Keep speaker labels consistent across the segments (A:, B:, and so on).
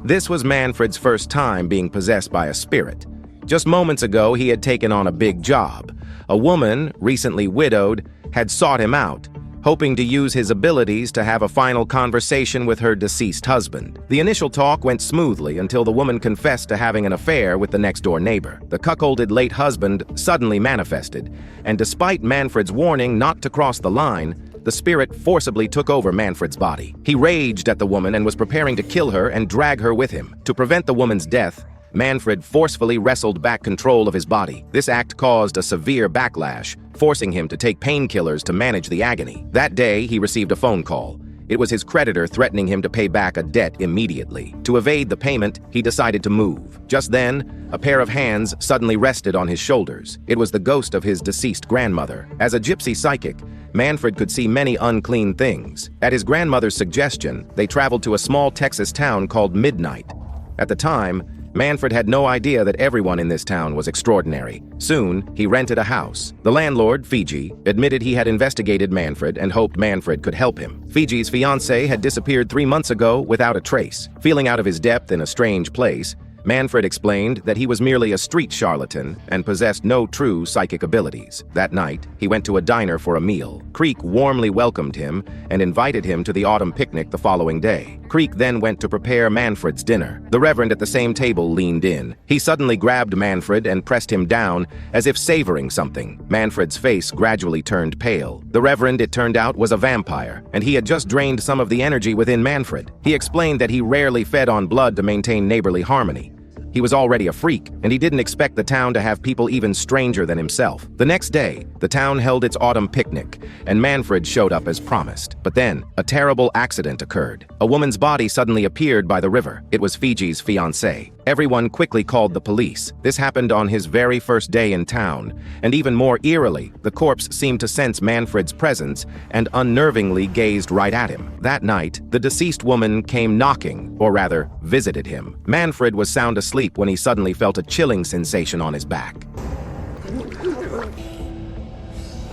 A: This was Manfred's first time being possessed by a spirit. Just moments ago, he had taken on a big job. A woman, recently widowed, had sought him out, hoping to use his abilities to have a final conversation with her deceased husband. The initial talk went smoothly until the woman confessed to having an affair with the next-door neighbor. The cuckolded late husband suddenly manifested, and despite Manfred's warning not to cross the line, the spirit forcibly took over Manfred's body. He raged at the woman and was preparing to kill her and drag her with him. To prevent the woman's death, Manfred forcefully wrestled back control of his body. This act caused a severe backlash, forcing him to take painkillers to manage the agony. That day, he received a phone call. It was his creditor threatening him to pay back a debt immediately. To evade the payment, he decided to move. Just then, a pair of hands suddenly rested on his shoulders. It was the ghost of his deceased grandmother. As a gypsy psychic, Manfred could see many unclean things. At his grandmother's suggestion, they traveled to a small Texas town called Midnight. At the time, Manfred had no idea that everyone in this town was extraordinary. Soon, he rented a house. The landlord, Fiji, admitted he had investigated Manfred and hoped Manfred could help him. Fiji's fiancée had disappeared 3 months ago without a trace. Feeling out of his depth in a strange place, Manfred explained that he was merely a street charlatan and possessed no true psychic abilities. That night, he went to a diner for a meal. Creek warmly welcomed him and invited him to the autumn picnic the following day. Creek then went to prepare Manfred's dinner. The Reverend at the same table leaned in. He suddenly grabbed Manfred and pressed him down as if savoring something. Manfred's face gradually turned pale. The Reverend, it turned out, was a vampire, and he had just drained some of the energy within Manfred. He explained that he rarely fed on blood to maintain neighborly harmony. He was already a freak, and he didn't expect the town to have people even stranger than himself. The next day, the town held its autumn picnic, and Manfred showed up as promised. But then, a terrible accident occurred. A woman's body suddenly appeared by the river. It was Fiji's fiancée. Everyone quickly called the police. This happened on his very first day in town, and even more eerily, the corpse seemed to sense Manfred's presence and unnervingly gazed right at him. That night, the deceased woman came knocking, or rather, visited him. Manfred was sound asleep when he suddenly felt a chilling sensation on his back.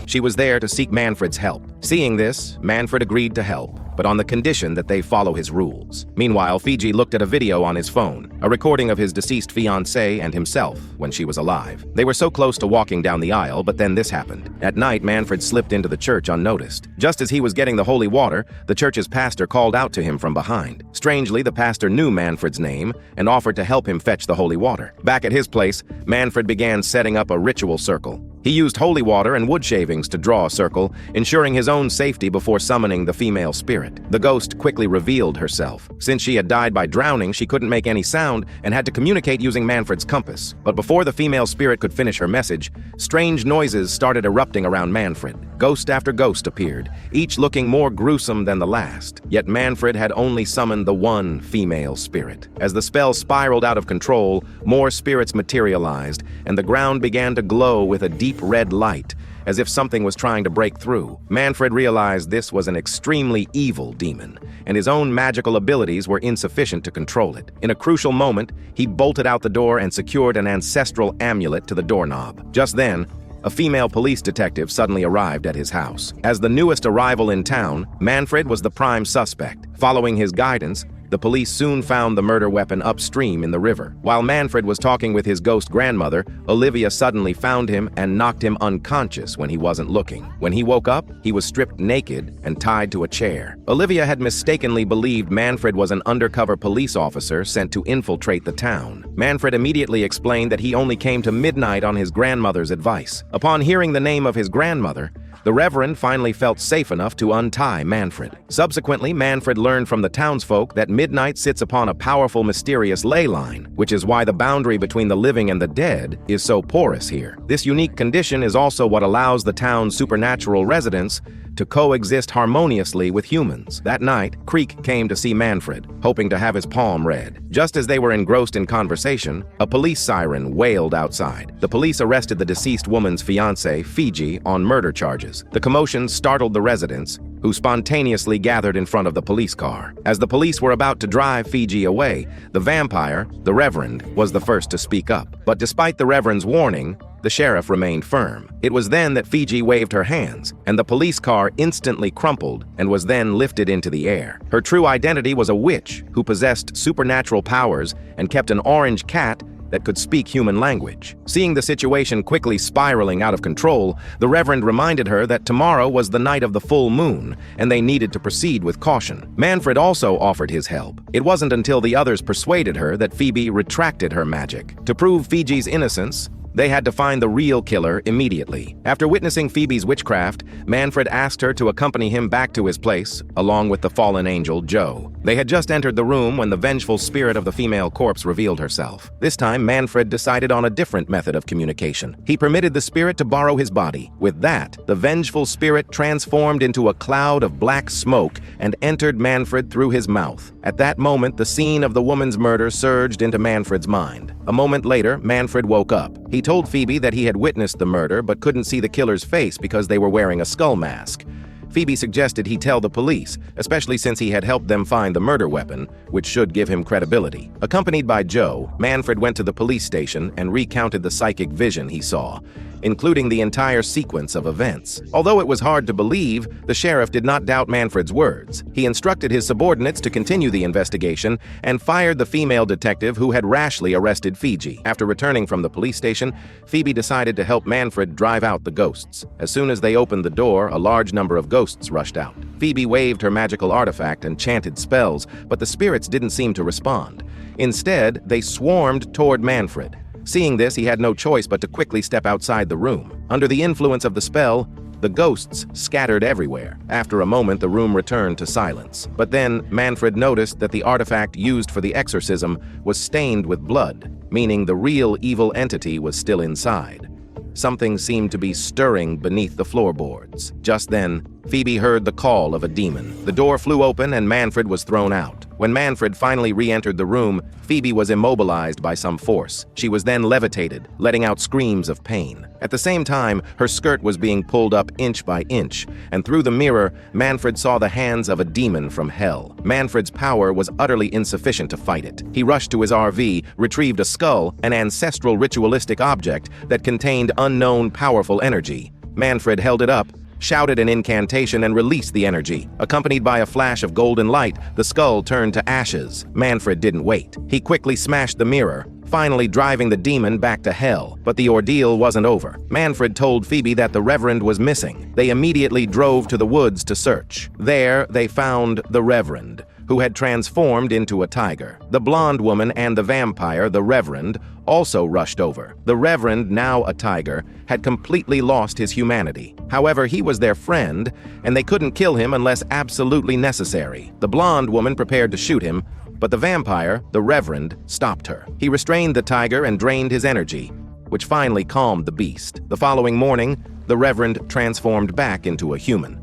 A: She was there to seek Manfred's help. Seeing this, Manfred agreed to help, but on the condition that they follow his rules. Meanwhile, Fiji looked at a video on his phone, a recording of his deceased fiancée and himself when she was alive. They were so close to walking down the aisle, but then this happened. At night, Manfred slipped into the church unnoticed. Just as he was getting the holy water, the church's pastor called out to him from behind. Strangely, the pastor knew Manfred's name and offered to help him fetch the holy water. Back at his place, Manfred began setting up a ritual circle. He used holy water and wood shavings to draw a circle, ensuring his own safety before summoning the female spirit. The ghost quickly revealed herself. Since she had died by drowning, she couldn't make any sound and had to communicate using Manfred's compass. But before the female spirit could finish her message, strange noises started erupting around Manfred. Ghost after ghost appeared, each looking more gruesome than the last. Yet Manfred had only summoned the one female spirit. As the spell spiraled out of control, more spirits materialized, and the ground began to glow with a deep red light, as if something was trying to break through. Manfred realized this was an extremely evil demon, and his own magical abilities were insufficient to control it. In a crucial moment, he bolted out the door and secured an ancestral amulet to the doorknob. Just then, a female police detective suddenly arrived at his house. As the newest arrival in town, Manfred was the prime suspect. Following his guidance, the police soon found the murder weapon upstream in the river. While Manfred was talking with his ghost grandmother, Olivia suddenly found him and knocked him unconscious when he wasn't looking. When he woke up, he was stripped naked and tied to a chair. Olivia had mistakenly believed Manfred was an undercover police officer sent to infiltrate the town. Manfred immediately explained that he only came to Midnight on his grandmother's advice. Upon hearing the name of his grandmother, the Reverend finally felt safe enough to untie Manfred. Subsequently, Manfred learned from the townsfolk that Midnight sits upon a powerful, mysterious ley line, which is why the boundary between the living and the dead is so porous here. This unique condition is also what allows the town's supernatural residents to coexist harmoniously with humans. That night, Creek came to see Manfred, hoping to have his palm read. Just as they were engrossed in conversation, a police siren wailed outside. The police arrested the deceased woman's fiancé, Fiji, on murder charges. The commotion startled the residents, who spontaneously gathered in front of the police car. As the police were about to drive Fiji away, the vampire, the Reverend, was the first to speak up. But despite the Reverend's warning, the sheriff remained firm. It was then that Fiji waved her hands, and the police car instantly crumpled and was then lifted into the air. Her true identity was a witch who possessed supernatural powers and kept an orange cat that could speak human language. Seeing the situation quickly spiraling out of control, the Reverend reminded her that tomorrow was the night of the full moon, and they needed to proceed with caution. Manfred also offered his help. It wasn't until the others persuaded her that Phoebe retracted her magic. To prove Fiji's innocence, they had to find the real killer immediately. After witnessing Phoebe's witchcraft, Manfred asked her to accompany him back to his place, along with the fallen angel, Joe. They had just entered the room when the vengeful spirit of the female corpse revealed herself. This time, Manfred decided on a different method of communication. He permitted the spirit to borrow his body. With that, the vengeful spirit transformed into a cloud of black smoke and entered Manfred through his mouth. At that moment, the scene of the woman's murder surged into Manfred's mind. A moment later, Manfred woke up. He told Phoebe that he had witnessed the murder but couldn't see the killer's face because they were wearing a skull mask. Phoebe suggested he tell the police, especially since he had helped them find the murder weapon, which should give him credibility. Accompanied by Joe, Manfred went to the police station and recounted the psychic vision he saw, including the entire sequence of events. Although it was hard to believe, the sheriff did not doubt Manfred's words. He instructed his subordinates to continue the investigation and fired the female detective who had rashly arrested Fiji. After returning from the police station, Phoebe decided to help Manfred drive out the ghosts. As soon as they opened the door, a large number of ghosts rushed out. Phoebe waved her magical artifact and chanted spells, but the spirits didn't seem to respond. Instead, they swarmed toward Manfred. Seeing this, he had no choice but to quickly step outside the room. Under the influence of the spell, the ghosts scattered everywhere. After a moment, the room returned to silence. But then, Manfred noticed that the artifact used for the exorcism was stained with blood, meaning the real evil entity was still inside. Something seemed to be stirring beneath the floorboards. Just then, Phoebe heard the call of a demon. The door flew open and Manfred was thrown out. When Manfred finally re-entered the room, Phoebe was immobilized by some force. She was then levitated, letting out screams of pain. At the same time, her skirt was being pulled up inch by inch, and through the mirror, Manfred saw the hands of a demon from hell. Manfred's power was utterly insufficient to fight it. He rushed to his RV, retrieved a skull, an ancestral ritualistic object that contained unknown powerful energy. Manfred held it up, shouted an incantation, and released the energy. Accompanied by a flash of golden light, the skull turned to ashes. Manfred didn't wait. He quickly smashed the mirror, finally driving the demon back to hell. But the ordeal wasn't over. Manfred told Phoebe that the Reverend was missing. They immediately drove to the woods to search. There, they found the Reverend, who had transformed into a tiger. The blonde woman and the vampire, the Reverend, also rushed over. The Reverend, now a tiger, had completely lost his humanity. However, he was their friend, and they couldn't kill him unless absolutely necessary. The blonde woman prepared to shoot him, but the vampire, the Reverend, stopped her. He restrained the tiger and drained his energy, which finally calmed the beast. The following morning, the Reverend transformed back into a human.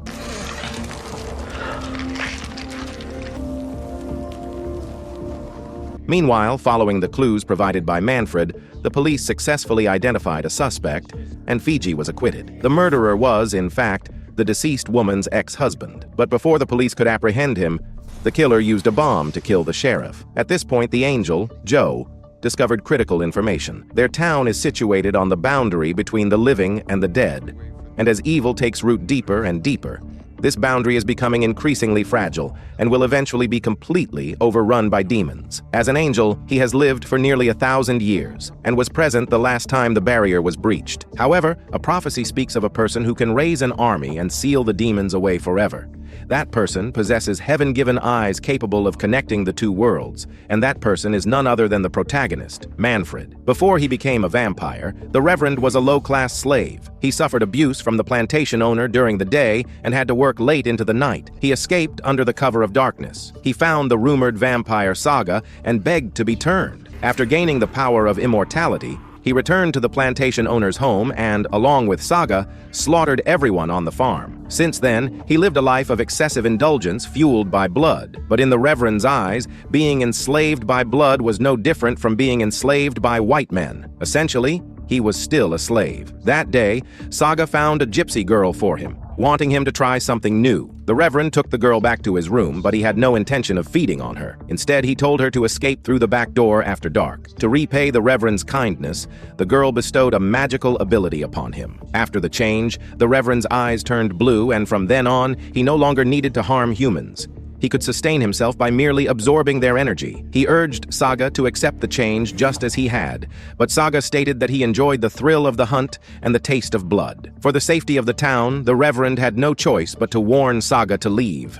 A: Meanwhile, following the clues provided by Manfred, the police successfully identified a suspect, and Fiji was acquitted. The murderer was, in fact, the deceased woman's ex-husband. But before the police could apprehend him, the killer used a bomb to kill the sheriff. At this point, the angel, Joe, discovered critical information. Their town is situated on the boundary between the living and the dead, and as evil takes root deeper and deeper, this boundary is becoming increasingly fragile and will eventually be completely overrun by demons. As an angel, he has lived for nearly 1,000 years and was present the last time the barrier was breached. However, a prophecy speaks of a person who can raise an army and seal the demons away forever. That person possesses heaven-given eyes capable of connecting the two worlds, and that person is none other than the protagonist, Manfred. Before he became a vampire, the Reverend was a low-class slave. He suffered abuse from the plantation owner during the day and had to work late into the night. He escaped under the cover of darkness. He found the rumored vampire saga and begged to be turned. After gaining the power of immortality, he returned to the plantation owner's home and, along with Saga, slaughtered everyone on the farm. Since then, he lived a life of excessive indulgence fueled by blood. But in the Reverend's eyes, being enslaved by blood was no different from being enslaved by white men. Essentially, he was still a slave. That day, Saga found a gypsy girl for him. wanting him to try something new. The Reverend took the girl back to his room, but he had no intention of feeding on her. Instead, he told her to escape through the back door after dark. To repay the Reverend's kindness, the girl bestowed a magical ability upon him. After the change, the Reverend's eyes turned blue, and from then on, he no longer needed to harm humans. He could sustain himself by merely absorbing their energy. He urged Saga to accept the change just as he had, but Saga stated that he enjoyed the thrill of the hunt and the taste of blood. For the safety of the town, the Reverend had no choice but to warn Saga to leave.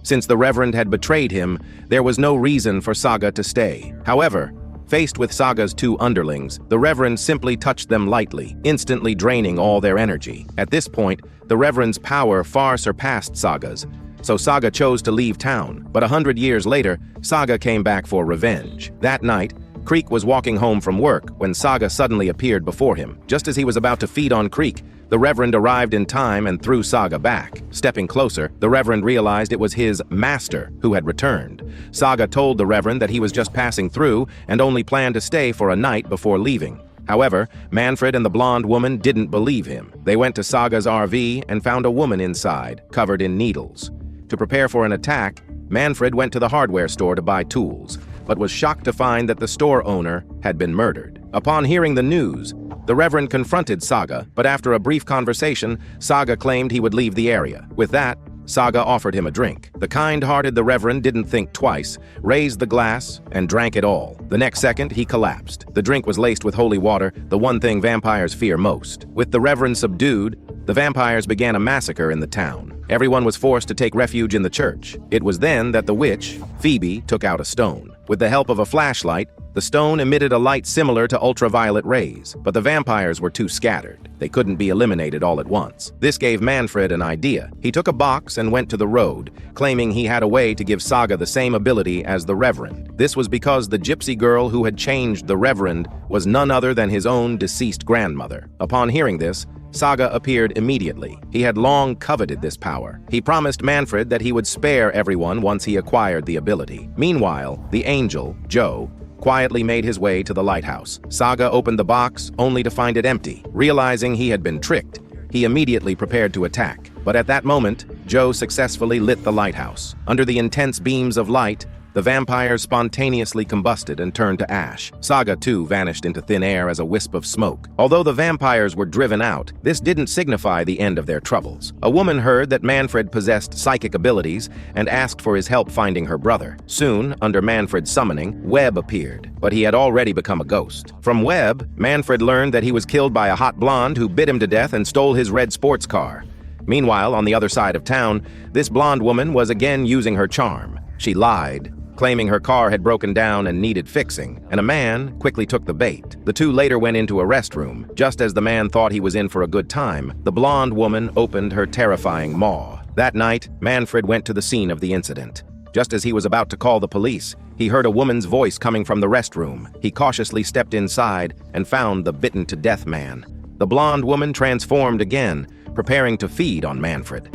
A: Since the Reverend had betrayed him, there was no reason for Saga to stay. However, faced with Saga's two underlings, the Reverend simply touched them lightly, instantly draining all their energy. At this point, the Reverend's power far surpassed Saga's, so Saga chose to leave town. But 100 years later, Saga came back for revenge. That night, Creek was walking home from work when Saga suddenly appeared before him. Just as he was about to feed on Creek, the Reverend arrived in time and threw Saga back. Stepping closer, the Reverend realized it was his master who had returned. Saga told the Reverend that he was just passing through and only planned to stay for a night before leaving. However, Manfred and the blonde woman didn't believe him. They went to Saga's RV and found a woman inside, covered in needles. To prepare for an attack, Manfred went to the hardware store to buy tools, but was shocked to find that the store owner had been murdered. Upon hearing the news, the Reverend confronted Saga, but after a brief conversation, Saga claimed he would leave the area. With that, Saga offered him a drink. The kind-hearted the Reverend didn't think twice, raised the glass, and drank it all. The next second, he collapsed. The drink was laced with holy water, the one thing vampires fear most. With the Reverend subdued, the vampires began a massacre in the town. Everyone was forced to take refuge in the church. It was then that the witch, Phoebe, took out a stone. With the help of a flashlight, the stone emitted a light similar to ultraviolet rays, but the vampires were too scattered. They couldn't be eliminated all at once. This gave Manfred an idea. He took a box and went to the road, claiming he had a way to give Saga the same ability as the Reverend. This was because the gypsy girl who had changed the Reverend was none other than his own deceased grandmother. Upon hearing this, Saga appeared immediately. He had long coveted this power. He promised Manfred that he would spare everyone once he acquired the ability. Meanwhile, the angel, Joe, quietly made his way to the lighthouse. Saga opened the box only to find it empty. Realizing he had been tricked, he immediately prepared to attack. But at that moment, Joe successfully lit the lighthouse. Under the intense beams of light, the vampires spontaneously combusted and turned to ash. Saga, too, vanished into thin air as a wisp of smoke. Although the vampires were driven out, this didn't signify the end of their troubles. A woman heard that Manfred possessed psychic abilities and asked for his help finding her brother. Soon, under Manfred's summoning, Webb appeared, but he had already become a ghost. From Webb, Manfred learned that he was killed by a hot blonde who bit him to death and stole his red sports car. Meanwhile, on the other side of town, this blonde woman was again using her charm. She lied, claiming her car had broken down and needed fixing, and a man quickly took the bait. The two later went into a restroom. Just as the man thought he was in for a good time, the blonde woman opened her terrifying maw. That night, Manfred went to the scene of the incident. Just as he was about to call the police, he heard a woman's voice coming from the restroom. He cautiously stepped inside and found the bitten-to-death man. The blonde woman transformed again, preparing to feed on Manfred.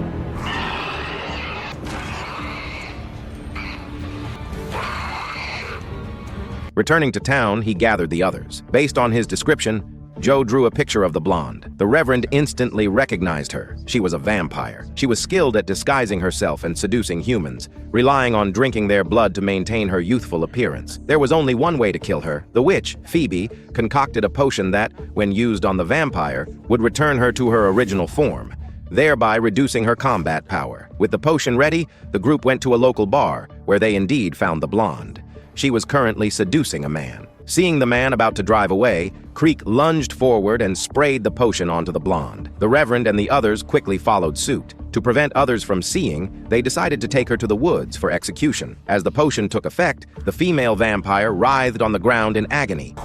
A: Returning to town, he gathered the others. Based on his description, Joe drew a picture of the blonde. The Reverend instantly recognized her. She was a vampire. She was skilled at disguising herself and seducing humans, relying on drinking their blood to maintain her youthful appearance. There was only one way to kill her. The witch, Phoebe, concocted a potion that, when used on the vampire, would return her to her original form, thereby reducing her combat power. With the potion ready, the group went to a local bar, where they indeed found the blonde. She was currently seducing a man. Seeing the man about to drive away, Creek lunged forward and sprayed the potion onto the blonde. The Reverend and the others quickly followed suit. To prevent others from seeing, they decided to take her to the woods for execution. As the potion took effect, the female vampire writhed on the ground in agony.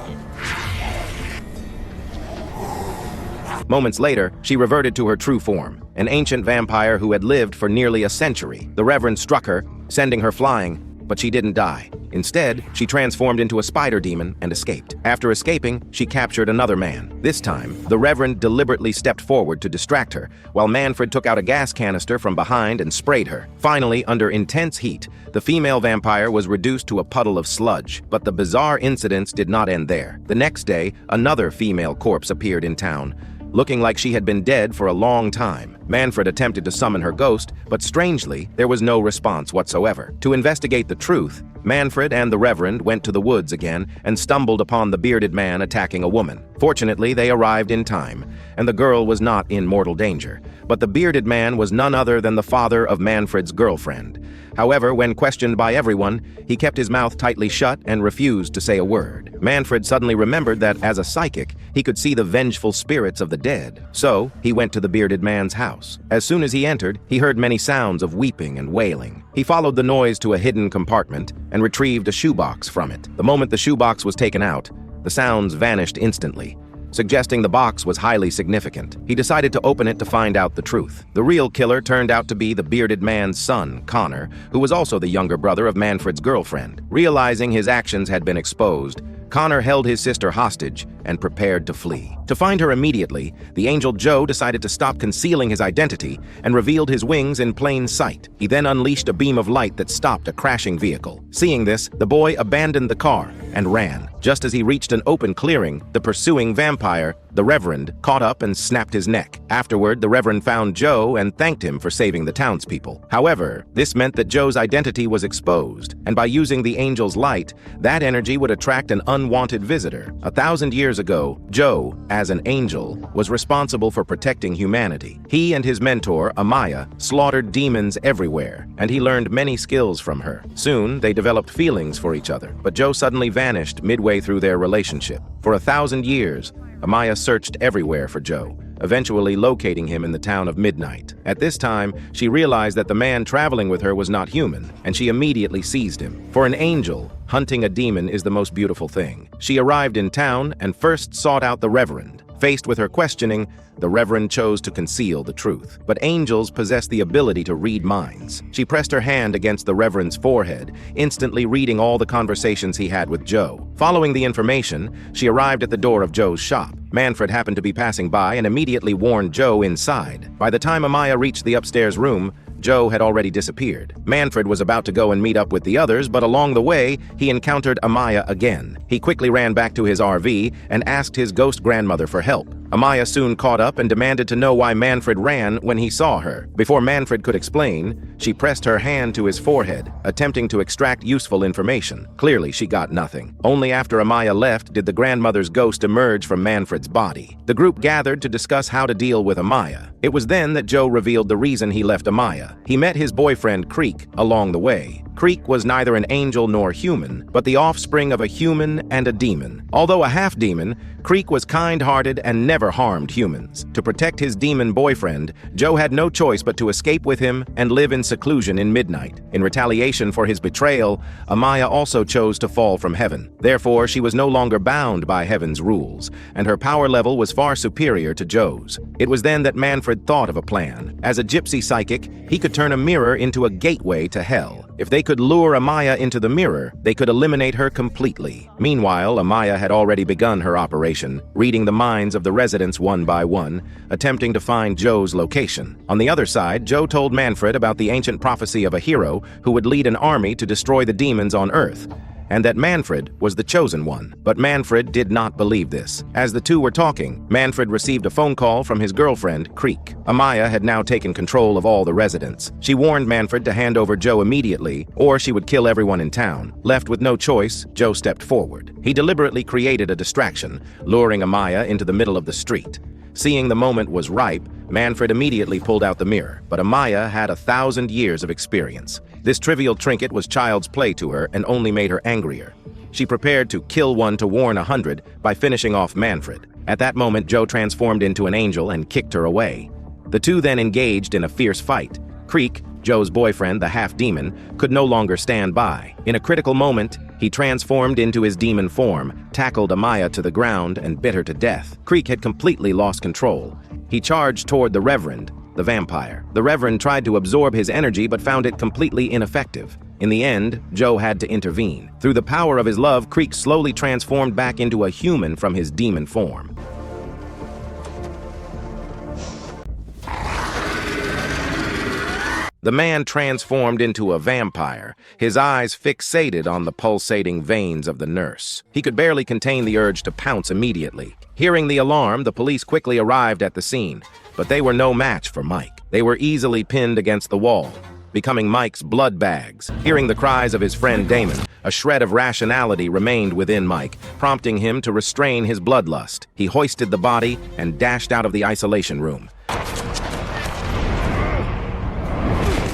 A: Moments later, she reverted to her true form, an ancient vampire who had lived for nearly a century. The Reverend struck her, sending her flying, but she didn't die. Instead, she transformed into a spider demon and escaped. After escaping, she captured another man. This time, the Reverend deliberately stepped forward to distract her, while Manfred took out a gas canister from behind and sprayed her. Finally, under intense heat, the female vampire was reduced to a puddle of sludge. But the bizarre incidents did not end there. The next day, another female corpse appeared in town, looking like she had been dead for a long time. Manfred attempted to summon her ghost, but strangely, there was no response whatsoever. To investigate the truth, Manfred and the Reverend went to the woods again and stumbled upon the bearded man attacking a woman. Fortunately, they arrived in time, and the girl was not in mortal danger. But the bearded man was none other than the father of Manfred's girlfriend. However, when questioned by everyone, he kept his mouth tightly shut and refused to say a word. Manfred suddenly remembered that, as a psychic, he could see the vengeful spirits of the dead. So, he went to the bearded man's house. As soon as he entered, he heard many sounds of weeping and wailing. He followed the noise to a hidden compartment and retrieved a shoebox from it. The moment the shoebox was taken out, the sounds vanished instantly, suggesting the box was highly significant. He decided to open it to find out the truth. The real killer turned out to be the bearded man's son, Connor, who was also the younger brother of Manfred's girlfriend. Realizing his actions had been exposed, Connor held his sister hostage and prepared to flee. To find her immediately, the angel Joe decided to stop concealing his identity and revealed his wings in plain sight. He then unleashed a beam of light that stopped a crashing vehicle. Seeing this, the boy abandoned the car and ran. Just as he reached an open clearing, the pursuing vampire, the Reverend, caught up and snapped his neck. Afterward, the Reverend found Joe and thanked him for saving the townspeople. However, this meant that Joe's identity was exposed, and by using the angel's light, that energy would attract an unwanted visitor. 1,000 years ago, Joe, as an angel, was responsible for protecting humanity. He and his mentor, Amaya, slaughtered demons everywhere, and he learned many skills from her. Soon, they developed feelings for each other, but Joe suddenly vanished midway through their relationship. For 1,000 years, Amaya searched everywhere for Joe, eventually locating him in the town of Midnight. At this time, she realized that the man traveling with her was not human, and she immediately seized him. For an angel, hunting a demon is the most beautiful thing. She arrived in town and first sought out the Reverend. Faced with her questioning, the Reverend chose to conceal the truth. But angels possess the ability to read minds. She pressed her hand against the Reverend's forehead, instantly reading all the conversations he had with Joe. Following the information, she arrived at the door of Joe's shop. Manfred happened to be passing by and immediately warned Joe inside. By the time Amaya reached the upstairs room, Joe had already disappeared. Manfred was about to go and meet up with the others, but along the way, he encountered Amaya again. He quickly ran back to his RV and asked his ghost grandmother for help. Amaya soon caught up and demanded to know why Manfred ran when he saw her. Before Manfred could explain, she pressed her hand to his forehead, attempting to extract useful information. Clearly, she got nothing. Only after Amaya left did the grandmother's ghost emerge from Manfred's body. The group gathered to discuss how to deal with Amaya. It was then that Joe revealed the reason he left Amaya. He met his boyfriend, Creek, along the way. Creek was neither an angel nor human, but the offspring of a human and a demon. Although a half-demon, Creek was kind-hearted and never harmed humans. To protect his demon boyfriend, Joe had no choice but to escape with him and live in seclusion in Midnight. In retaliation for his betrayal, Amaya also chose to fall from heaven. Therefore, she was no longer bound by heaven's rules, and her power level was far superior to Joe's. It was then that Manfred thought of a plan. As a gypsy psychic, he could turn a mirror into a gateway to hell. If they could lure Amaya into the mirror, they could eliminate her completely. Meanwhile, Amaya had already begun her operation, reading the minds of the residents one by one, attempting to find Joe's location. On the other side, Joe told Manfred about the ancient prophecy of a hero who would lead an army to destroy the demons on Earth, and that Manfred was the chosen one. But Manfred did not believe this. As the two were talking, Manfred received a phone call from his girlfriend, Creek. Amaya had now taken control of all the residents. She warned Manfred to hand over Joe immediately, or she would kill everyone in town. Left with no choice, Joe stepped forward. He deliberately created a distraction, luring Amaya into the middle of the street. Seeing the moment was ripe, Manfred immediately pulled out the mirror, but Amaya had 1,000 years of experience. This trivial trinket was child's play to her and only made her angrier. She prepared to kill one to warn 100 by finishing off Manfred. At that moment, Joe transformed into an angel and kicked her away. The two then engaged in a fierce fight. Creek, Joe's boyfriend, the half-demon, could no longer stand by. In a critical moment, he transformed into his demon form, tackled Amaya to the ground, and bit her to death. Creek had completely lost control. He charged toward the Reverend, the vampire. The Reverend tried to absorb his energy but found it completely ineffective. In the end, Joe had to intervene. Through the power of his love, Creek slowly transformed back into a human from his demon form. The man transformed into a vampire, his eyes fixated on the pulsating veins of the nurse. He could barely contain the urge to pounce immediately. Hearing the alarm, the police quickly arrived at the scene, but they were no match for Mike. They were easily pinned against the wall, becoming Mike's blood bags. Hearing the cries of his friend Damon, a shred of rationality remained within Mike, prompting him to restrain his bloodlust. He hoisted the body and dashed out of the isolation room.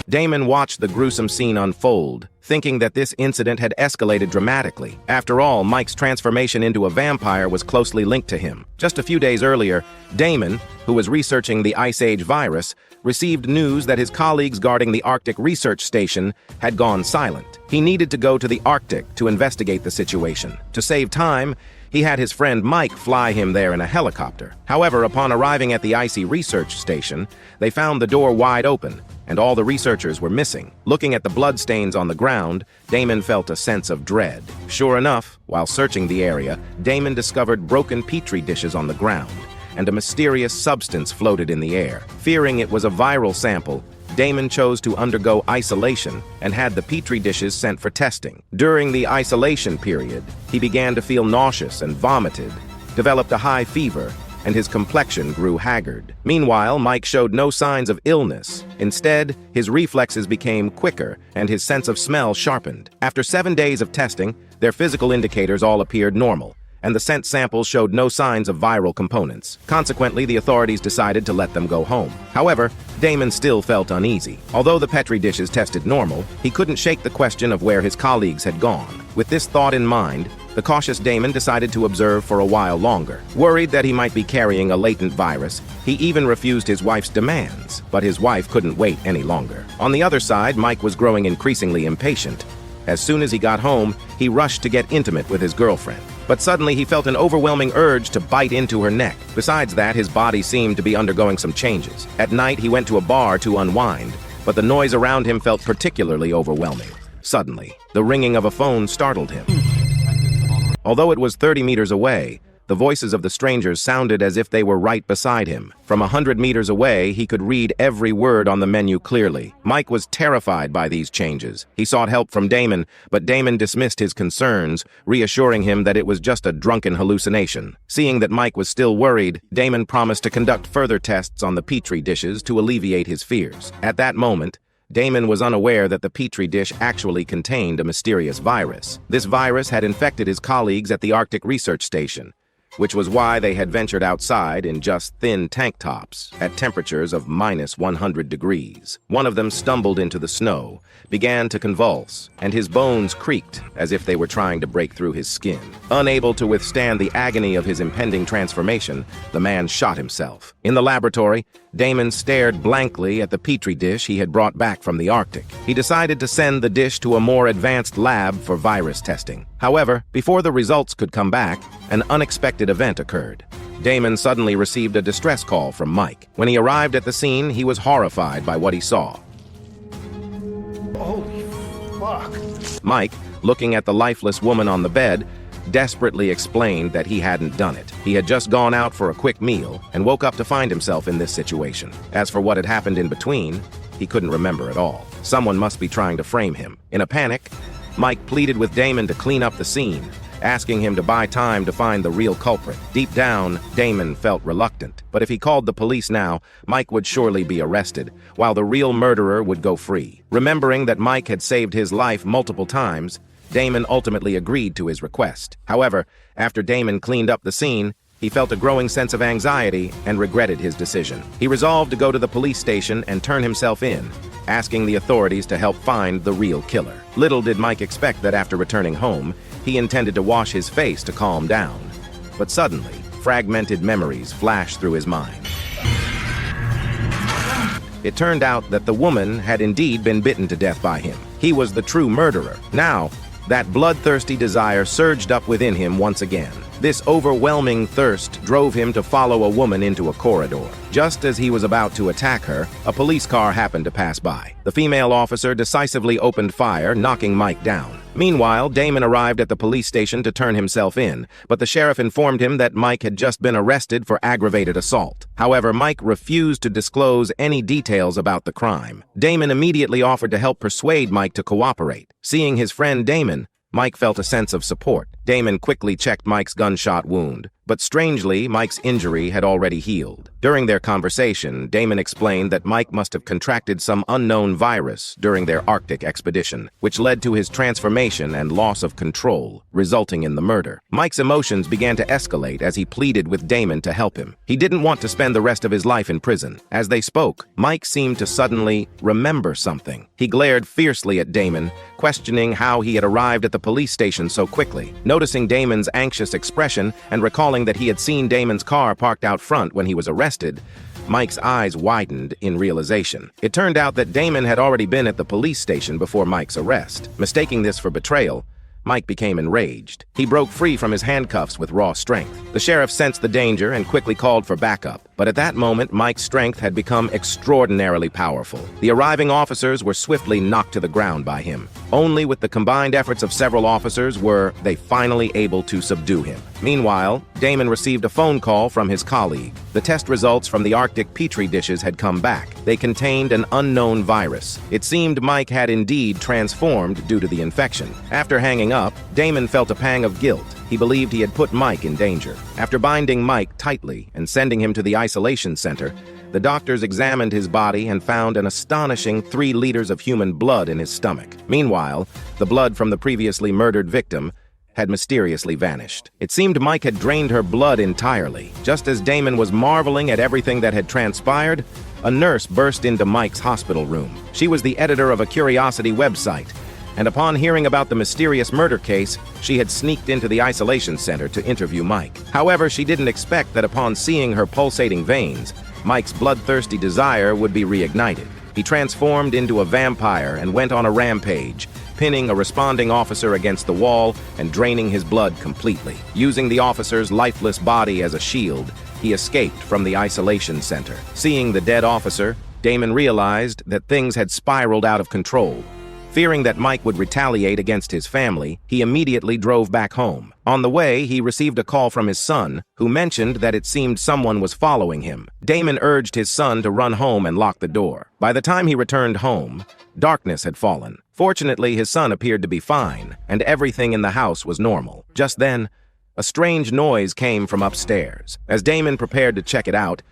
A: Damon watched the gruesome scene unfold, thinking that this incident had escalated dramatically. After all, Mike's transformation into a vampire was closely linked to him. Just a few days earlier, Damon, who was researching the Ice Age virus, received news that his colleagues guarding the Arctic Research Station had gone silent. He needed to go to the Arctic to investigate the situation. To save time, he had his friend Mike fly him there in a helicopter. However, upon arriving at the Icy Research Station, they found the door wide open, and all the researchers were missing. Looking at the bloodstains on the ground, Damon felt a sense of dread. Sure enough, while searching the area, Damon discovered broken petri dishes on the ground, and a mysterious substance floated in the air. Fearing it was a viral sample, Damon chose to undergo isolation and had the petri dishes sent for testing. During the isolation period, he began to feel nauseous and vomited, developed a high fever, and his complexion grew haggard. Meanwhile, Mike showed no signs of illness. Instead, his reflexes became quicker and his sense of smell sharpened. After 7 days of testing, their physical indicators all appeared normal, and the scent samples showed no signs of viral components. Consequently, the authorities decided to let them go home. However, Damon still felt uneasy. Although the petri dishes tested normal, he couldn't shake the question of where his colleagues had gone. With this thought in mind, the cautious Damon decided to observe for a while longer. Worried that he might be carrying a latent virus, he even refused his wife's demands, but his wife couldn't wait any longer. On the other side, Mike was growing increasingly impatient. As soon as he got home, he rushed to get intimate with his girlfriend. But suddenly he felt an overwhelming urge to bite into her neck. Besides that, his body seemed to be undergoing some changes. At night, he went to a bar to unwind, but the noise around him felt particularly overwhelming. Suddenly, the ringing of a phone startled him. Although it was 30 meters away, the voices of the strangers sounded as if they were right beside him. From 100 meters away, he could read every word on the menu clearly. Mike was terrified by these changes. He sought help from Damon, but Damon dismissed his concerns, reassuring him that it was just a drunken hallucination. Seeing that Mike was still worried, Damon promised to conduct further tests on the petri dishes to alleviate his fears. At that moment, Damon was unaware that the petri dish actually contained a mysterious virus. This virus had infected his colleagues at the Arctic Research Station, which was why they had ventured outside in just thin tank tops at temperatures of -100 degrees. One of them stumbled into the snow, began to convulse, and his bones creaked as if they were trying to break through his skin. Unable to withstand the agony of his impending transformation, the man shot himself. In the laboratory, Damon stared blankly at the petri dish he had brought back from the Arctic. He decided to send the dish to a more advanced lab for virus testing. However, before the results could come back, an unexpected event occurred. Damon suddenly received a distress call from Mike. When he arrived at the scene, he was horrified by what he saw.
B: Holy fuck.
A: Mike, looking at the lifeless woman on the bed, desperately explained that he hadn't done it. He had just gone out for a quick meal and woke up to find himself in this situation. As for what had happened in between, he couldn't remember at all. Someone must be trying to frame him. In a panic, Mike pleaded with Damon to clean up the scene, asking him to buy time to find the real culprit. Deep down, Damon felt reluctant, but if he called the police now, Mike would surely be arrested, while the real murderer would go free. Remembering that Mike had saved his life multiple times, Damon ultimately agreed to his request. However, after Damon cleaned up the scene, he felt a growing sense of anxiety and regretted his decision. He resolved to go to the police station and turn himself in, asking the authorities to help find the real killer. Little did Mike expect that after returning home, he intended to wash his face to calm down. But suddenly, fragmented memories flashed through his mind. It turned out that the woman had indeed been bitten to death by him. He was the true murderer. Now, that bloodthirsty desire surged up within him once again. This overwhelming thirst drove him to follow a woman into a corridor. Just as he was about to attack her, a police car happened to pass by. The female officer decisively opened fire, knocking Mike down. Meanwhile, Damon arrived at the police station to turn himself in, but the sheriff informed him that Mike had just been arrested for aggravated assault. However, Mike refused to disclose any details about the crime. Damon immediately offered to help persuade Mike to cooperate. Seeing his friend Damon, Mike felt a sense of support. Damon quickly checked Mike's gunshot wound, but strangely, Mike's injury had already healed. During their conversation, Damon explained that Mike must have contracted some unknown virus during their Arctic expedition, which led to his transformation and loss of control, resulting in the murder. Mike's emotions began to escalate as he pleaded with Damon to help him. He didn't want to spend the rest of his life in prison. As they spoke, Mike seemed to suddenly remember something. He glared fiercely at Damon, questioning how he had arrived at the police station so quickly. Noticing Damon's anxious expression and recalling that he had seen Damon's car parked out front when he was arrested, Mike's eyes widened in realization. It turned out that Damon had already been at the police station before Mike's arrest. Mistaking this for betrayal, Mike became enraged. He broke free from his handcuffs with raw strength. The sheriff sensed the danger and quickly called for backup. But at that moment, Mike's strength had become extraordinarily powerful. The arriving officers were swiftly knocked to the ground by him. Only with the combined efforts of several officers were they finally able to subdue him. Meanwhile, Damon received a phone call from his colleague. The test results from the Arctic petri dishes had come back. They contained an unknown virus. It seemed Mike had indeed transformed due to the infection. After hanging up, Damon felt a pang of guilt. He believed he had put Mike in danger. After binding Mike tightly and sending him to the isolation center, the doctors examined his body and found an astonishing 3 liters of human blood in his stomach. Meanwhile, the blood from the previously murdered victim had mysteriously vanished. It seemed Mike had drained her blood entirely. Just as Damon was marveling at everything that had transpired, a nurse burst into Mike's hospital room. She was the editor of a curiosity website, and upon hearing about the mysterious murder case, she had sneaked into the isolation center to interview Mike. However, she didn't expect that upon seeing her pulsating veins, Mike's bloodthirsty desire would be reignited. He transformed into a vampire and went on a rampage, pinning a responding officer against the wall and draining his blood completely. Using the officer's lifeless body as a shield, he escaped from the isolation center. Seeing the dead officer, Damon realized that things had spiraled out of control. Fearing that Mike would retaliate against his family, he immediately drove back home. On the way, he received a call from his son, who mentioned that it seemed someone was following him. Damon urged his son to run home and lock the door. By the time he returned home, darkness had fallen. Fortunately, his son appeared to be fine, and everything in the house was normal. Just then, a strange noise came from upstairs. As Damon prepared to check it out,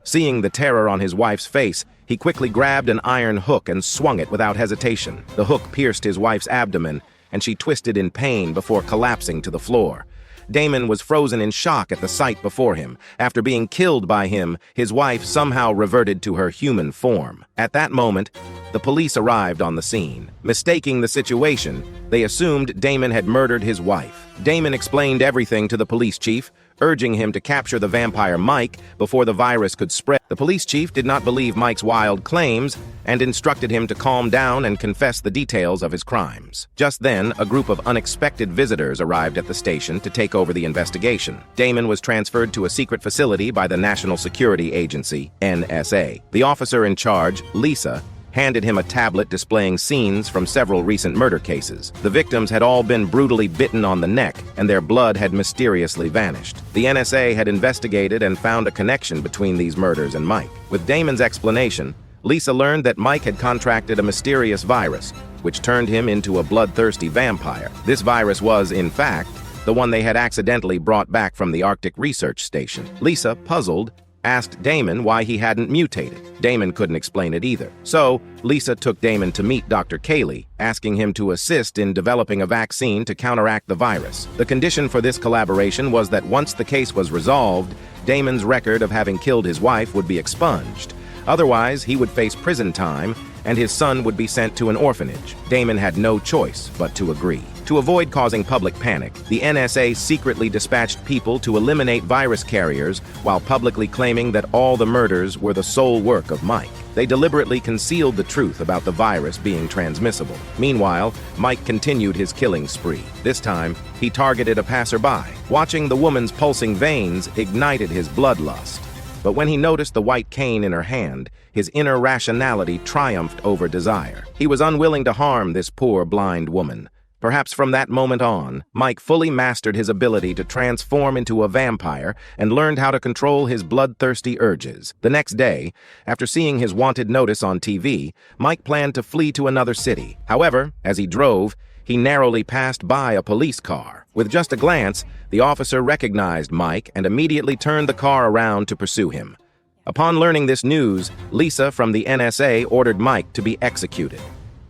A: seeing the terror on his wife's face, he quickly grabbed an iron hook and swung it without hesitation. The hook pierced his wife's abdomen, and she twisted in pain before collapsing to the floor. Damon was frozen in shock at the sight before him. After being killed by him, his wife somehow reverted to her human form. At that moment, the police arrived on the scene. Mistaking the situation, they assumed Damon had murdered his wife. Damon explained everything to the police chief, urging him to capture the vampire Mike before the virus could spread. The police chief did not believe Mike's wild claims and instructed him to calm down and confess the details of his crimes. Just then, a group of unexpected visitors arrived at the station to take over the investigation. Damon was transferred to a secret facility by the National Security Agency, NSA. The officer in charge, Lisa, handed him a tablet displaying scenes from several recent murder cases. The victims had all been brutally bitten on the neck, and their blood had mysteriously vanished. The NSA had investigated and found a connection between these murders and Mike. With Damon's explanation, Lisa learned that Mike had contracted a mysterious virus, which turned him into a bloodthirsty vampire. This virus was, in fact, the one they had accidentally brought back from the Arctic research station. Lisa, puzzled, asked Damon why he hadn't mutated. Damon couldn't explain it either. So, Lisa took Damon to meet Dr. Cayley, asking him to assist in developing a vaccine to counteract the virus. The condition for this collaboration was that once the case was resolved, Damon's record of having killed his wife would be expunged. Otherwise, he would face prison time, and his son would be sent to an orphanage. Damon had no choice but to agree. To avoid causing public panic, the NSA secretly dispatched people to eliminate virus carriers while publicly claiming that all the murders were the sole work of Mike. They deliberately concealed the truth about the virus being transmissible. Meanwhile, Mike continued his killing spree. This time, he targeted a passerby. Watching the woman's pulsing veins ignited his bloodlust. But when he noticed the white cane in her hand, his inner rationality triumphed over desire. He was unwilling to harm this poor blind woman. Perhaps from that moment on, Mike fully mastered his ability to transform into a vampire and learned how to control his bloodthirsty urges. The next day, after seeing his wanted notice on TV, Mike planned to flee to another city. However, as he drove, he narrowly passed by a police car. With just a glance, the officer recognized Mike and immediately turned the car around to pursue him. Upon learning this news, Lisa from the NSA ordered Mike to be executed.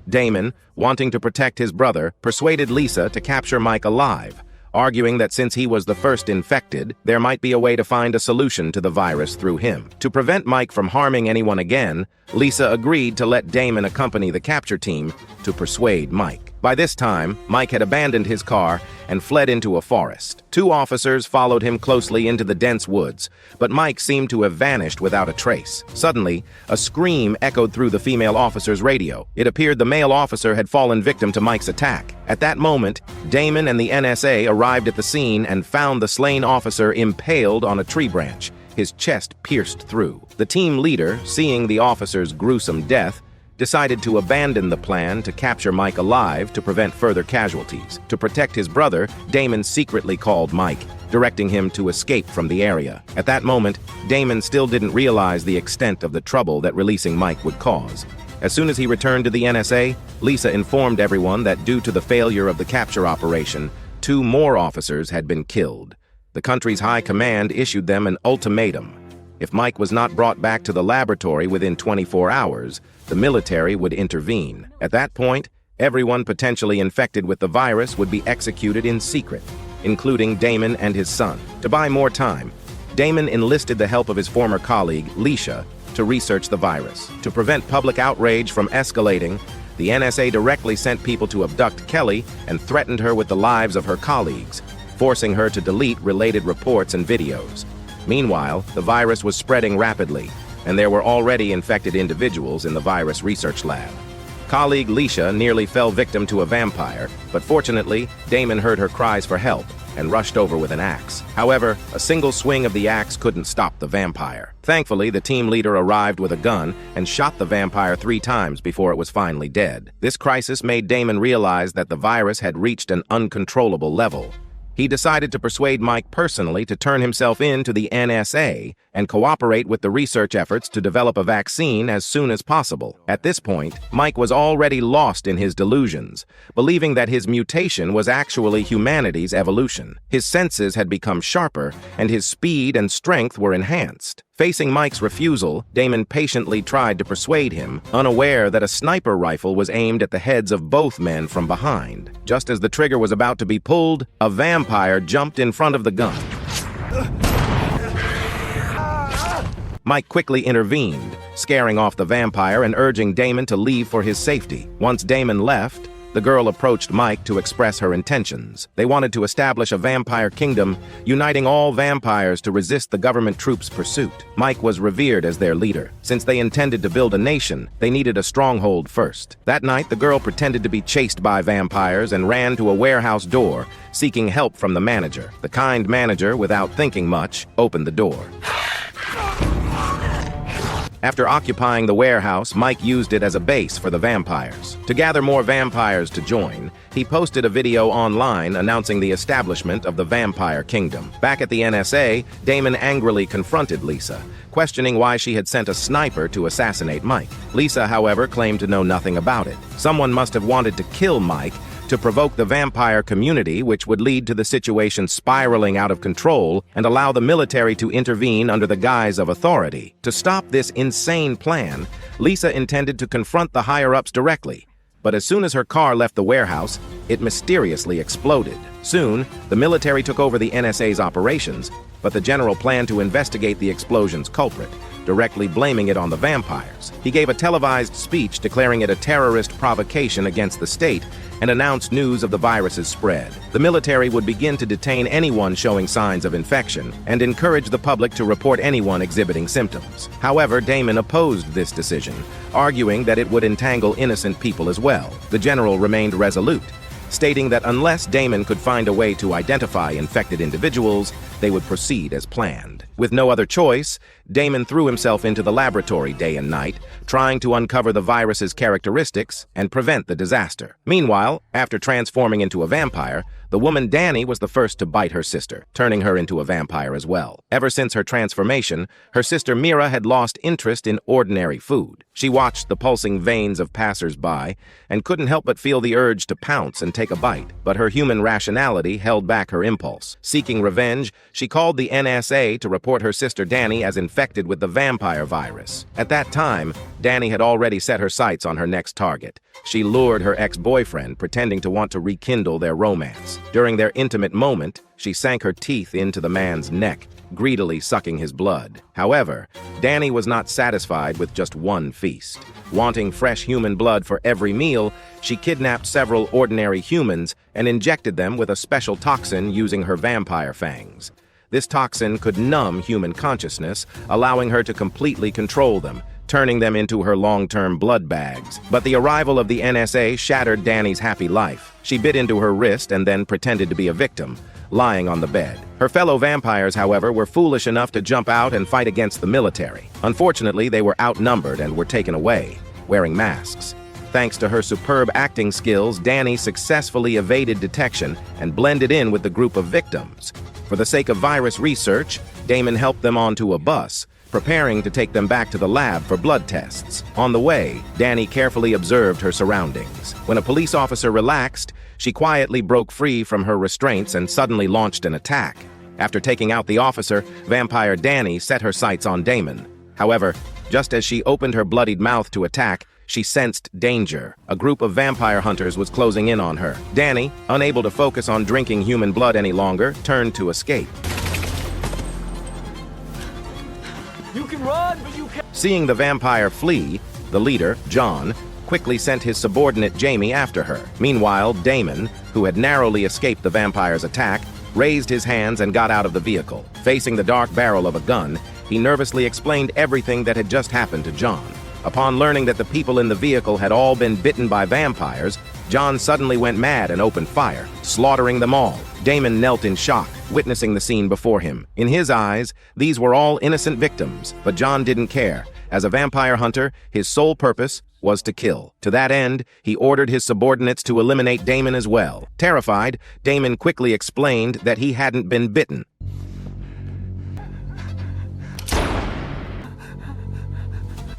A: Damon, wanting to protect his brother, persuaded Lisa to capture Mike alive, arguing that since he was the first infected, there might be a way to find a solution to the virus through him. To prevent Mike from harming anyone again, Lisa agreed to let Damon accompany the capture team to persuade Mike. By this time, Mike had abandoned his car and fled into a forest. 2 officers followed him closely into the dense woods, but Mike seemed to have vanished without a trace. Suddenly, a scream echoed through the female officer's radio. It appeared the male officer had fallen victim to Mike's attack. At that moment, Damon and the NSA arrived at the scene and found the slain officer impaled on a tree branch, his chest pierced through. The team leader, seeing the officer's gruesome death, decided to abandon the plan to capture Mike alive to prevent further casualties. To protect his brother, Damon secretly called Mike, directing him to escape from the area. At that moment, Damon still didn't realize the extent of the trouble that releasing Mike would cause. As soon as he returned to the NSA, Lisa informed everyone that due to the failure of the capture operation, 2 more officers had been killed. The country's high command issued them an ultimatum. If Mike was not brought back to the laboratory within 24 hours, the military would intervene. At that point, everyone potentially infected with the virus would be executed in secret, including Damon and his son. To buy more time, Damon enlisted the help of his former colleague, Lisa, to research the virus. To prevent public outrage from escalating, the NSA directly sent people to abduct Kelly and threatened her with the lives of her colleagues, forcing her to delete related reports and videos. Meanwhile, the virus was spreading rapidly, and there were already infected individuals in the virus research lab. Colleague Lisa nearly fell victim to a vampire, but fortunately, Damon heard her cries for help and rushed over with an axe. However, a single swing of the axe couldn't stop the vampire. Thankfully, the team leader arrived with a gun and shot the vampire 3 times before it was finally dead. This crisis made Damon realize that the virus had reached an uncontrollable level. He decided to persuade Mike personally to turn himself in to the NSA and cooperate with the research efforts to develop a vaccine as soon as possible. At this point, Mike was already lost in his delusions, believing that his mutation was actually humanity's evolution. His senses had become sharper, and his speed and strength were enhanced. Facing Mike's refusal, Damon patiently tried to persuade him, unaware that a sniper rifle was aimed at the heads of both men from behind. Just as the trigger was about to be pulled, a vampire jumped in front of the gun. Mike quickly intervened, scaring off the vampire and urging Damon to leave for his safety. Once Damon left, the girl approached Mike to express her intentions. They wanted to establish a vampire kingdom, uniting all vampires to resist the government troops' pursuit. Mike was revered as their leader. Since they intended to build a nation, they needed a stronghold first. That night, the girl pretended to be chased by vampires and ran to a warehouse door, seeking help from the manager. The kind manager, without thinking much, opened the door. After occupying the warehouse, Mike used it as a base for the vampires. To gather more vampires to join, he posted a video online announcing the establishment of the Vampire Kingdom. Back at the NSA, Damon angrily confronted Lisa, questioning why she had sent a sniper to assassinate Mike. Lisa, however, claimed to know nothing about it. Someone must have wanted to kill Mike to provoke the vampire community, which would lead to the situation spiraling out of control and allow the military to intervene under the guise of authority. To stop this insane plan, Lisa intended to confront the higher-ups directly, but as soon as her car left the warehouse, it mysteriously exploded. Soon, the military took over the NSA's operations, but the general planned to investigate the explosion's culprit, directly blaming it on the vampires. He gave a televised speech declaring it a terrorist provocation against the state and announced news of the virus's spread. The military would begin to detain anyone showing signs of infection and encourage the public to report anyone exhibiting symptoms. However, Damon opposed this decision, arguing that it would entangle innocent people as well. The general remained resolute, stating that unless Damon could find a way to identify infected individuals, they would proceed as planned. With no other choice, Damon threw himself into the laboratory day and night, trying to uncover the virus's characteristics and prevent the disaster. Meanwhile, after transforming into a vampire, The woman Danny was the first to bite her sister, turning her into a vampire as well. Ever since her transformation, her sister Mira had lost interest in ordinary food. She watched the pulsing veins of passers-by and couldn't help but feel the urge to pounce and take a bite. But her human rationality held back her impulse. Seeking revenge, she called the NSA to report her sister Danny as infected with the vampire virus. At that time, Danny had already set her sights on her next target. She lured her ex-boyfriend, pretending to want to rekindle their romance. During their intimate moment, she sank her teeth into the man's neck, greedily sucking his blood. However, Danny was not satisfied with just one feast. Wanting fresh human blood for every meal, she kidnapped several ordinary humans and injected them with a special toxin using her vampire fangs. This toxin could numb human consciousness, allowing her to completely control them, turning them into her long-term blood bags. But the arrival of the NSA shattered Danny's happy life. She bit into her wrist and then pretended to be a victim, lying on the bed. Her fellow vampires, however, were foolish enough to jump out and fight against the military. Unfortunately, they were outnumbered and were taken away, wearing masks. Thanks to her superb acting skills, Danny successfully evaded detection and blended in with the group of victims. For the sake of virus research, Damon helped them onto a bus, preparing to take them back to the lab for blood tests. On the way, Danny carefully observed her surroundings. When a police officer relaxed, she quietly broke free from her restraints and suddenly launched an attack. After taking out the officer, vampire Danny set her sights on Damon. However, just as she opened her bloodied mouth to attack, she sensed danger. A group of vampire hunters was closing in on her. Danny, unable to focus on drinking human blood any longer, turned to escape.
B: You can run, but you can't.
A: Seeing the vampire flee, the leader, John, quickly sent his subordinate Jamie after her. Meanwhile, Damon, who had narrowly escaped the vampire's attack, raised his hands and got out of the vehicle. Facing the dark barrel of a gun, he nervously explained everything that had just happened to John. Upon learning that the people in the vehicle had all been bitten by vampires, John suddenly went mad and opened fire, slaughtering them all. Damon knelt in shock, witnessing the scene before him. In his eyes, these were all innocent victims, but John didn't care. As a vampire hunter, his sole purpose was to kill. To that end, he ordered his subordinates to eliminate Damon as well. Terrified, Damon quickly explained that he hadn't been bitten.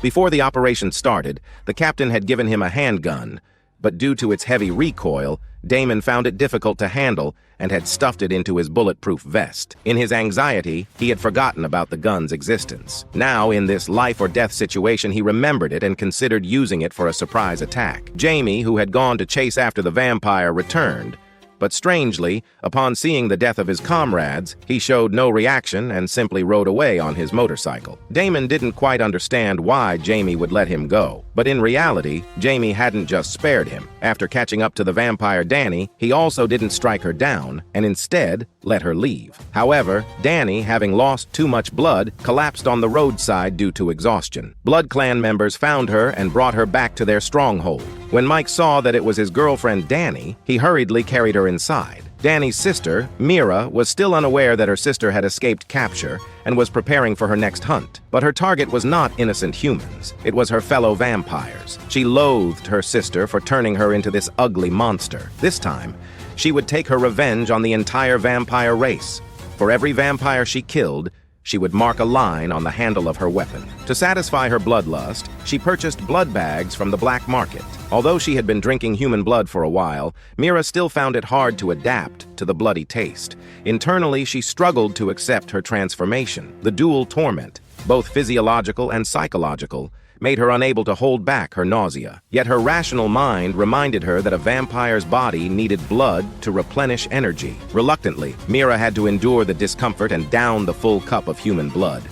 A: Before the operation started, the captain had given him a handgun, but due to its heavy recoil, Damon found it difficult to handle and had stuffed it into his bulletproof vest. In his anxiety, he had forgotten about the gun's existence. Now, in this life-or-death situation, he remembered it and considered using it for a surprise attack. Jamie, who had gone to chase after the vampire, returned. But strangely, upon seeing the death of his comrades, he showed no reaction and simply rode away on his motorcycle. Damon didn't quite understand why Jamie would let him go, but in reality, Jamie hadn't just spared him. After catching up to the vampire Danny, he also didn't strike her down, and instead let her leave. However, Danny, having lost too much blood, collapsed on the roadside due to exhaustion. Blood Clan members found her and brought her back to their stronghold. When Mike saw that it was his girlfriend Danny, he hurriedly carried her inside. Danny's sister, Mira, was still unaware that her sister had escaped capture and was preparing for her next hunt. But her target was not innocent humans. It was her fellow vampires. She loathed her sister for turning her into this ugly monster. This time, she would take her revenge on the entire vampire race. For every vampire she killed, she would mark a line on the handle of her weapon. To satisfy her bloodlust, she purchased blood bags from the black market. Although she had been drinking human blood for a while, Mira still found it hard to adapt to the bloody taste. Internally, she struggled to accept her transformation. The dual torment, both physiological and psychological, made her unable to hold back her nausea. Yet her rational mind reminded her that a vampire's body needed blood to replenish energy. Reluctantly, Mira had to endure the discomfort and down the full cup of human blood.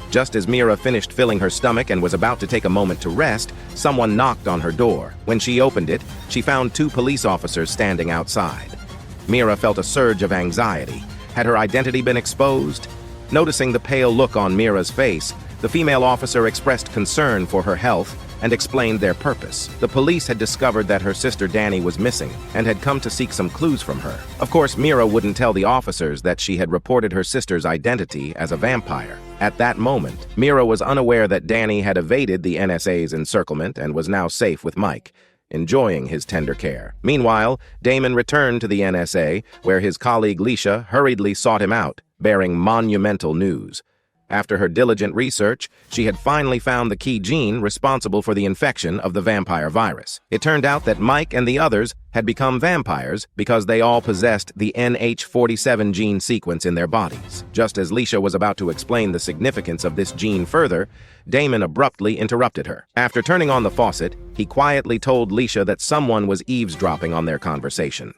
A: Just as Mira finished filling her stomach and was about to take a moment to rest, someone knocked on her door. When she opened it, she found 2 police officers standing outside. Mira felt a surge of anxiety. Had her identity been exposed? Noticing the pale look on Mira's face, the female officer expressed concern for her health and explained their purpose. The police had discovered that her sister Danny was missing and had come to seek some clues from her. Of course, Mira wouldn't tell the officers that she had reported her sister's identity as a vampire. At that moment, Mira was unaware that Danny had evaded the NSA's encirclement and was now safe with Mike. enjoying his tender care. Meanwhile, Damon returned to the NSA, where his colleague Leisha hurriedly sought him out, bearing monumental news. After her diligent research, she had finally found the key gene responsible for the infection of the vampire virus. It turned out that Mike and the others had become vampires because they all possessed the NH47 gene sequence in their bodies. Just as Leisha was about to explain the significance of this gene further, Damon abruptly interrupted her. After turning on the faucet, he quietly told Leisha that someone was eavesdropping on their conversation.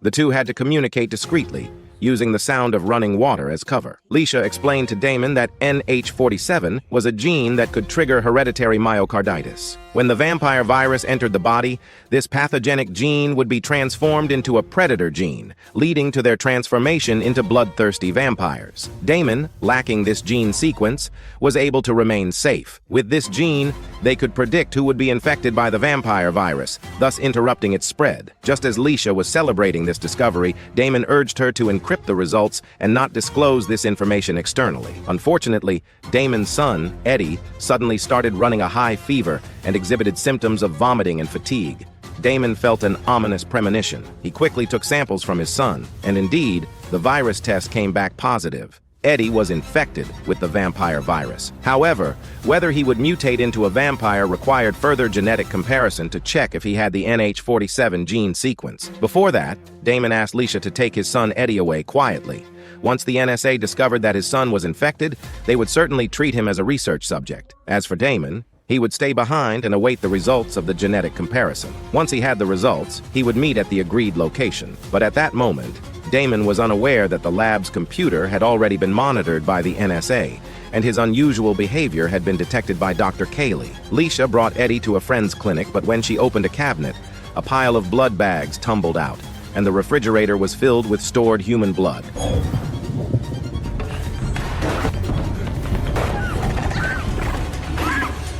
A: The two had to communicate discreetly, using the sound of running water as cover. Leisha explained to Damon that NH47 was a gene that could trigger hereditary myocarditis. When the vampire virus entered the body, this pathogenic gene would be transformed into a predator gene, leading to their transformation into bloodthirsty vampires. Damon, lacking this gene sequence, was able to remain safe. With this gene, they could predict who would be infected by the vampire virus, thus interrupting its spread. Just as Leisha was celebrating this discovery, Damon urged her to encrypt the results and not disclose this information externally. Unfortunately, Damon's son, Eddie, suddenly started running a high fever and exhibited symptoms of vomiting and fatigue. Damon felt an ominous premonition. He quickly took samples from his son, and indeed, the virus test came back positive. Eddie was infected with the vampire virus. However, whether he would mutate into a vampire required further genetic comparison to check if he had the NH47 gene sequence. Before that, Damon asked Leisha to take his son Eddie away quietly. Once the NSA discovered that his son was infected, they would certainly treat him as a research subject. As for Damon, he would stay behind and await the results of the genetic comparison. Once he had the results, he would meet at the agreed location. But at that moment, Damon was unaware that the lab's computer had already been monitored by the NSA, and his unusual behavior had been detected by Dr. Cayley. Leisha brought Eddie to a friend's clinic, but when she opened a cabinet, a pile of blood bags tumbled out, and the refrigerator was filled with stored human blood.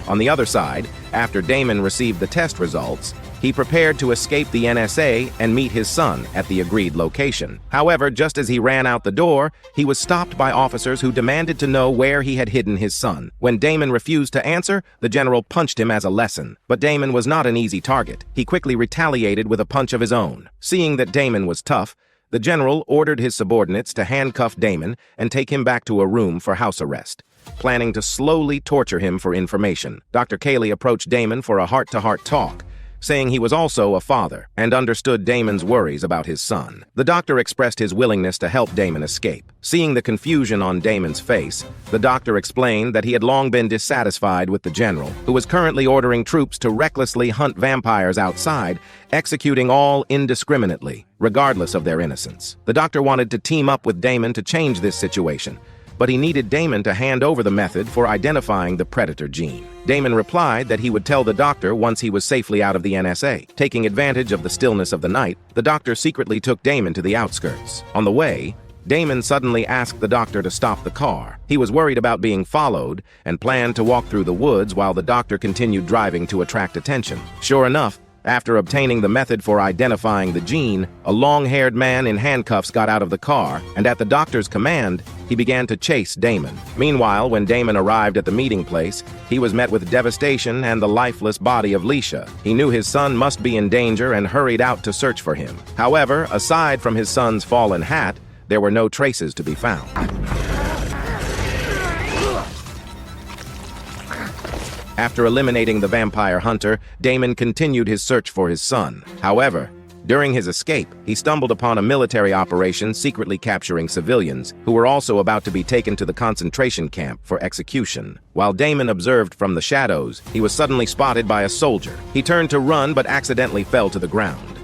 A: On the other side, after Damon received the test results, he prepared to escape the NSA and meet his son at the agreed location. However, just as he ran out the door, he was stopped by officers who demanded to know where he had hidden his son. When Damon refused to answer, the general punched him as a lesson. But Damon was not an easy target. He quickly retaliated with a punch of his own. Seeing that Damon was tough, the general ordered his subordinates to handcuff Damon and take him back to a room for house arrest, planning to slowly torture him for information. Dr. Cayley approached Damon for a heart-to-heart talk, saying he was also a father and understood Damon's worries about his son. The doctor expressed his willingness to help Damon escape. Seeing the confusion on Damon's face, the doctor explained that he had long been dissatisfied with the general, who was currently ordering troops to recklessly hunt vampires outside, executing all indiscriminately, regardless of their innocence. The doctor wanted to team up with Damon to change this situation, but he needed Damon to hand over the method for identifying the predator gene. Damon replied that he would tell the doctor once he was safely out of the NSA. Taking advantage of the stillness of the night, the doctor secretly took Damon to the outskirts. On the way, Damon suddenly asked the doctor to stop the car. He was worried about being followed and planned to walk through the woods while the doctor continued driving to attract attention. Sure enough, after obtaining the method for identifying the gene, a long-haired man in handcuffs got out of the car, and at the doctor's command, he began to chase Damon. Meanwhile, when Damon arrived at the meeting place, he was met with devastation and the lifeless body of Leisha. He knew his son must be in danger and hurried out to search for him. However, aside from his son's fallen hat, there were no traces to be found. After eliminating the vampire hunter, Damon continued his search for his son. However, during his escape, he stumbled upon a military operation secretly capturing civilians who were also about to be taken to the concentration camp for execution. While Damon observed from the shadows, he was suddenly spotted by a soldier. He turned to run but accidentally fell to the ground.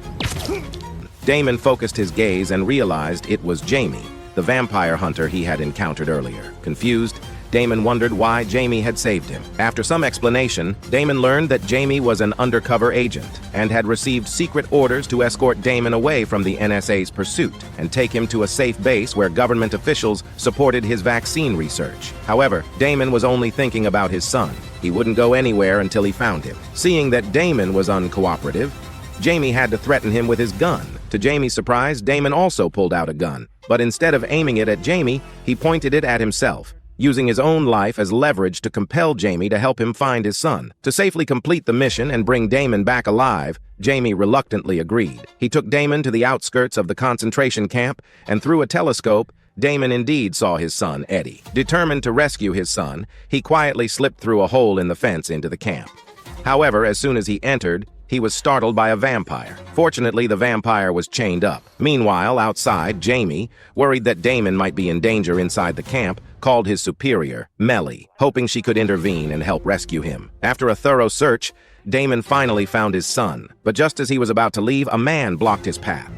A: Damon focused his gaze and realized it was Jamie, the vampire hunter he had encountered earlier. Confused, Damon wondered why Jamie had saved him. After some explanation, Damon learned that Jamie was an undercover agent and had received secret orders to escort Damon away from the NSA's pursuit and take him to a safe base where government officials supported his vaccine research. However, Damon was only thinking about his son. He wouldn't go anywhere until he found him. Seeing that Damon was uncooperative, Jamie had to threaten him with his gun. To Jamie's surprise, Damon also pulled out a gun, but instead of aiming it at Jamie, he pointed it at himself. using his own life as leverage to compel Jamie to help him find his son. To safely complete the mission and bring Damon back alive, Jamie reluctantly agreed. He took Damon to the outskirts of the concentration camp, and through a telescope, Damon indeed saw his son, Eddie. Determined to rescue his son, he quietly slipped through a hole in the fence into the camp. However, as soon as he entered, he was startled by a vampire. Fortunately, the vampire was chained up. Meanwhile, outside, Jamie, worried that Damon might be in danger inside the camp, called his superior, Melly, hoping she could intervene and help rescue him. After a thorough search, Damon finally found his son, but just as he was about to leave, a man blocked his path.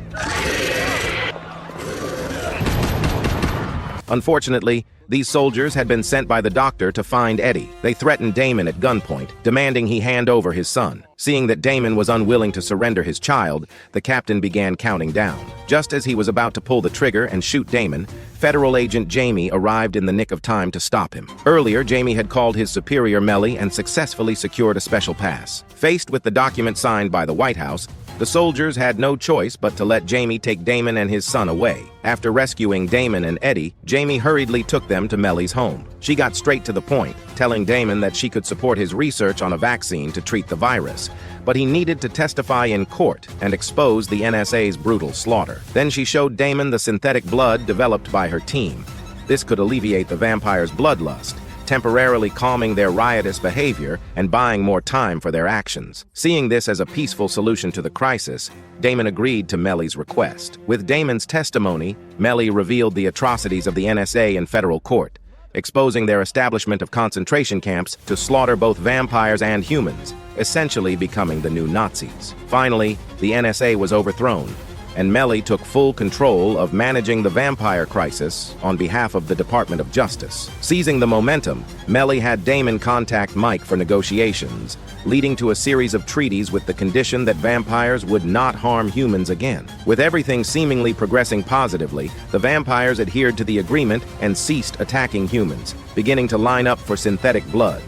A: Unfortunately, these soldiers had been sent by the doctor to find Eddie. They threatened Damon at gunpoint, demanding he hand over his son. Seeing that Damon was unwilling to surrender his child, the captain began counting down. Just as he was about to pull the trigger and shoot Damon, Federal Agent Jamie arrived in the nick of time to stop him. Earlier, Jamie had called his superior Melly and successfully secured a special pass. Faced with the document signed by the White House, the soldiers had no choice but to let Jamie take Damon and his son away. After rescuing Damon and Eddie, Jamie hurriedly took them to Melly's home. She got straight to the point, telling Damon that she could support his research on a vaccine to treat the virus, but he needed to testify in court and expose the NSA's brutal slaughter. Then she showed Damon the synthetic blood developed by her team. This could alleviate the vampire's bloodlust, temporarily calming their riotous behavior and buying more time for their actions. Seeing this as a peaceful solution to the crisis, Damon agreed to Melly's request. With Damon's testimony, Melly revealed the atrocities of the NSA in federal court, exposing their establishment of concentration camps to slaughter both vampires and humans, essentially becoming the new Nazis. Finally, the NSA was overthrown, and Melly took full control of managing the vampire crisis on behalf of the Department of Justice. Seizing the momentum, Melly had Damon contact Mike for negotiations, leading to a series of treaties with the condition that vampires would not harm humans again. With everything seemingly progressing positively, the vampires adhered to the agreement and ceased attacking humans, beginning to line up for synthetic blood.